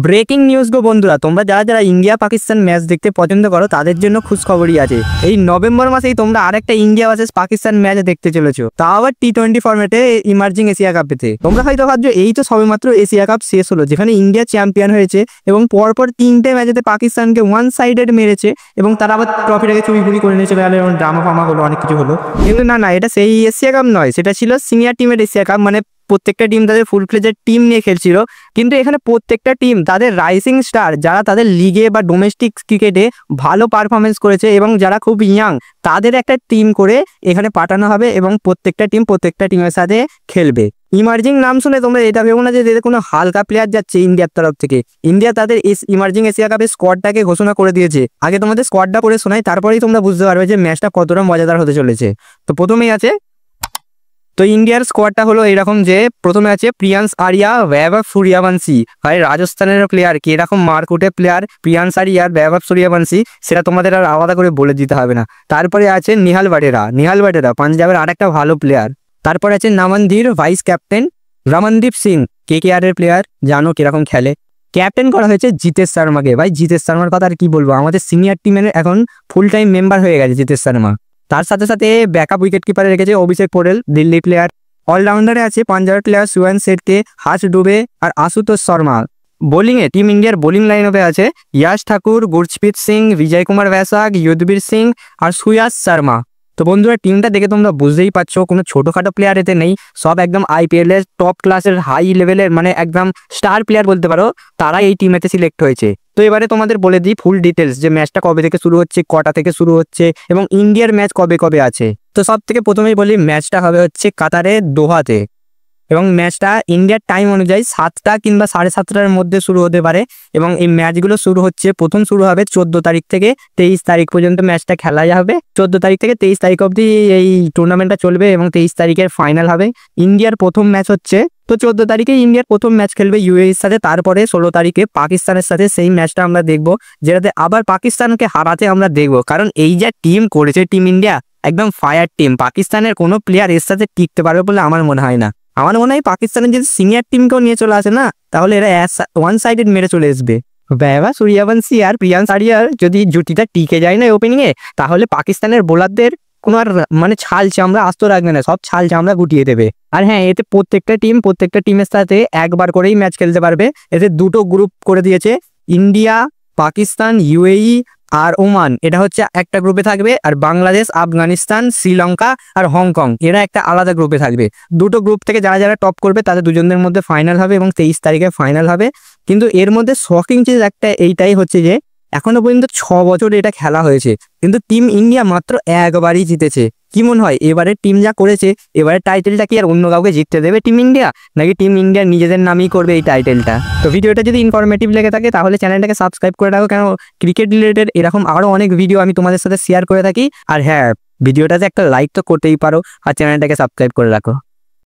Breaking news গো বন্ধুরা, তোমরা যারা যারা ইন্ডিয়া পাকিস্তান ম্যাচ দেখতে পছন্দ করো তাদের জন্য খুশখবরই আছে। এই নভেম্বর মাসেই তোমরা আরেকটা ইন্ডিয়া ভার্সেস পাকিস্তান ম্যাচ দেখতে চলেছো, তাও আবার T20 ফরম্যাটে ইমার্জিং এশিয়া কাপেতে। তোমরা হয়তো ভাবছো এই তো সবেমাত্র এশিয়া কাপ শেষ হলো, যেখানে ইন্ডিয়া চ্যাম্পিয়ন হয়েছে এবং পরপর 3টে ম্যাচেতে পাকিস্তানকে ওয়ান সাইডেড মেরেছে এবং তারা আবার ট্রফিটাকে চুরি করে নিয়েছে, এবং ড্রামা ফামা হলো, অনেক কিছু হলো। কিন্তু না, এটা সেই এশিয়া কাপ নয়, সেটা ছিল সিনিয়র টিমের এশিয়া কাপ। মানে প্রত্যেকটা টিম তাদের ফুল ফ্লেজের টিম নিয়ে খেলছিল, কিন্তু এখানে প্রত্যেকটা টিম তাদের রাইজিং স্টার, যারা তাদের লিগে বা ডোমেস্টিক ক্রিকেটে ভালো পারফরমেন্স করেছে এবং যারা খুব ইয়াং, তাদের একটা টিম করে এখানে পাঠানো হবে এবং প্রত্যেকটা টিমের সাথে খেলবে। ইমার্জিং নাম শুনে তোমরা এটা ভেবো না যে এদের কোনো হালকা প্লেয়ার যাচ্ছে ইন্ডিয়ার তরফ থেকে। ইন্ডিয়া তাদের ইমার্জিং এশিয়া কাপের স্কোয়াডটাকে ঘোষণা করে দিয়েছে। আগে তোমাদের স্কোয়াডটা করে শোনাই, তারপরেই তোমরা বুঝতে পারবে যে ম্যাচটা কতটা মজাদার হতে চলেছে। তো প্রথমেই আছে, তো ইন্ডিয়ার স্কোয়াডটা হলো এরকম যে প্রথমে আছে প্রিয়াংশ আরিয়া, বৈভব সূর্যবংশী। ভাই রাজস্থানের প্লেয়ার কি এরকম মারকুটে প্লেয়ার প্রিয়াংশ আরিয়া আর বৈভব সূর্যবংশী, সেটা তোমাদের আর আলাদা করে বলে দিতে হবে না। তারপরে আছে নিহাল ভাটেরা পাঞ্জাবের আরেকটা ভালো প্লেয়ার। তারপরে আছে নামনধীর, vice captain Ramandeep Singh, KKR এর প্লেয়ার, জানো কিরকম খেলে। ক্যাপ্টেন করা হয়েছে জিতেশ শর্মাকে। ভাই জিতেশ শর্মার কথা আর কি বলবো, আমাদের সিনিয়র টিমের এখন ফুল টাইম মেম্বার হয়ে গেছে জিতেশ শর্মা। তার সাথে সাথে ব্যাকআপ উইকেট কিপারে রেখেছে অভিষেক পোরেল, দিল্লি প্লেয়ার। অলরাউন্ডারে আছে পাঞ্জাবের প্লেয়ার সুয়ান শেটকে, হার্ষ ডুবে আর আশুতোষ শর্মা। বোলিংয়ে টিম ইন্ডিয়ার বোলিং লাইন আপে আছে ইয়াশ ঠাকুর, গুরপ্রীত সিং, বিজয় কুমার বৈশাখ, যুধবীর সিং আর সুয়াস শর্মা। তো বন্ধুরা, টিমটা দেখে তোমরা বুঝতেই পারছো কোনো ছোটোখাটো প্লেয়ার এতে নেই, সব একদম IPL এর টপ ক্লাসের হাই লেভেলের, মানে একদম স্টার প্লেয়ার বলতে পারো, তারা এই টিমেতে সিলেক্ট হয়েছে। তো এবারে তোমাদের বলে দিই ফুল ডিটেলস, যে ম্যাচটা কবে থেকে শুরু হচ্ছে, কটা থেকে শুরু হচ্ছে এবং ইন্ডিয়ার ম্যাচ কবে কবে আছে। তো সব থেকে প্রথমেই বলি, ম্যাচটা হবে হচ্ছে কাতারে দোহাতে, এবং ম্যাচটা ইন্ডিয়ার টাইম অনুযায়ী 7টা কিংবা 7:30টার মধ্যে শুরু হতে পারে। এবং এই ম্যাচগুলো শুরু হচ্ছে, প্রথম শুরু হবে 14 তারিখ থেকে 23 তারিখ পর্যন্ত ম্যাচটা খেলা যাবে। 14 তারিখ থেকে 23 তারিখ অবধি এই টুর্নামেন্টটা চলবে এবং 23 তারিখের ফাইনাল হবে। ইন্ডিয়ার প্রথম ম্যাচ হচ্ছে, তো 14 তারিখে ইন্ডিয়ার প্রথম ম্যাচ খেলবে UAEর সাথে, তারপরে 16 তারিখে পাকিস্তানের সাথে সেই ম্যাচটা আমরা দেখবো, যেটাতে আবার পাকিস্তানকে হারাতে আমরা দেখবো। কারণ এই যে টিম করেছে টিম ইন্ডিয়া, একদম ফায়ার টিম। পাকিস্তানের কোনো প্লেয়ার এর সাথে টিকতে পারবে বলে আমার মনে হয় না। আমার মনে হয় পাকিস্তানের যদি সিনিয়র টিমকেও নিয়ে চলে আসে না, তাহলে এরা ওয়ান সাইডেড মেরে চলে আসবে। বৈভব সূর্যবংশী আর প্রিয়াংশ আরিয়ার যদি জুটিটা টিকে যায় না ওপেনিংয়ে, তাহলে পাকিস্তানের বোলারদের কোনো আর মানে ছাল চামড়া আস্ত রাখবে না, সব ছাল চামড়া গুটিয়ে দেবে। আর হ্যাঁ, এতে প্রত্যেকটা টিমের সাথে একবার করেই ম্যাচ খেলতে পারবে। এতে দুটো গ্রুপ করে দিয়েছে, ইন্ডিয়া, পাকিস্তান, UAE আর ওমান, এটা হচ্ছে একটা গ্রুপে থাকবে। আর বাংলাদেশ, আফগানিস্তান, শ্রীলঙ্কা আর হংকং, এরা একটা আলাদা গ্রুপে থাকবে। দুটো গ্রুপ থেকে যারা যারা টপ করবে তাদের দুজনের মধ্যে ফাইনাল হবে এবং 23 তারিখে ফাইনাল হবে। কিন্তু এর মধ্যে শকিং চিজ একটা এইটাই হচ্ছে যে এখনো পর্যন্ত 6 বছর এটা খেলা হয়েছে, কিন্তু টিম ইন্ডিয়া মাত্র একবারই জিতেছে। কি মনে হয় এবারে টিম যা করেছে, এবারে টাইটেলটা কি আর অন্য কাউকে জিততে দেবে টিম ইন্ডিয়া, নাকি টিম ইন্ডিয়া নিজেদের নামই করবে এই টাইটেলটা? তো ভিডিওটা যদি ইনফরমেটিভ লেগে থাকে তাহলে চ্যানেলটাকে সাবস্ক্রাইব করে রাখো, কেন ক্রিকেট রিলেটেড এরকম আরও অনেক ভিডিও আমি তোমাদের সাথে শেয়ার করে থাকি। আর হ্যাঁ, ভিডিওটাতে একটা লাইক তো করতেই পারো আর চ্যানেলটাকে সাবস্ক্রাইব করে রাখো।